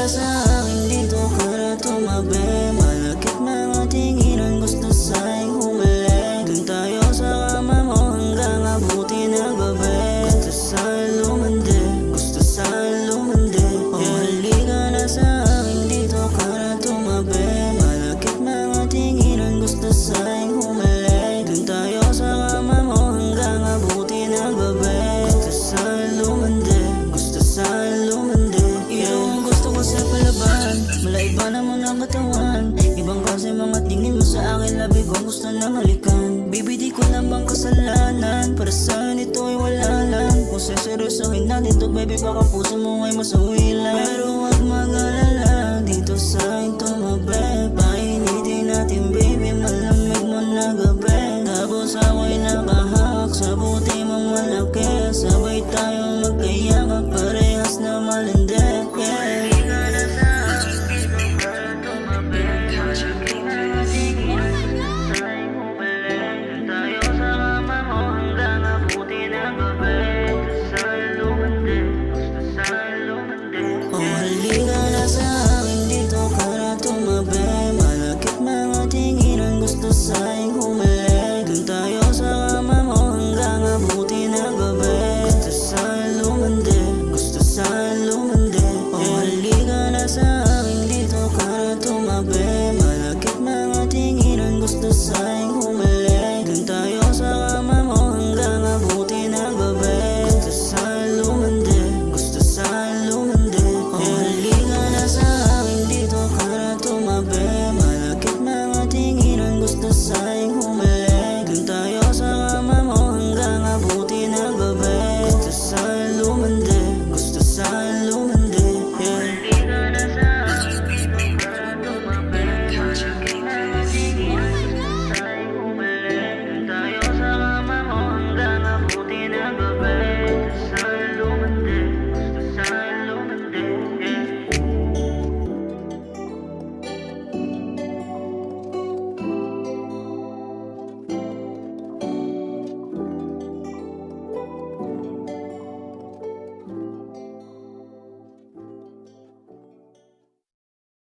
na sa akin, dito ka na tumabi. Malakit mga tinginan, gusto sa'yo humalik. Dun tayo sa kama mo hanggang abuti na gabi. Gusto sa'yo lumandi, gusto sa'yo lumandi. Halika na sa akin, dito ka na tumabi. Malakit mga tinginan, gusto sa'yo humalik. Dun tayo sa kama mo hanggang abuti na gabi. Gusto sa'yo lumandi, gusto sa'yo lumandi. Ikaw ang gusto ko sa palaban, malait ba naman ang katawan? Ibang kasi mga tingin mo sa akin, labi ko gusto nang halikan. Baby, di ko lang bang kasalanan, para sa'yo nito ay wala lang. Kung seseryosohin natin to baby, baka puso mo ay masuwi lang. Pero huwag mag-alala,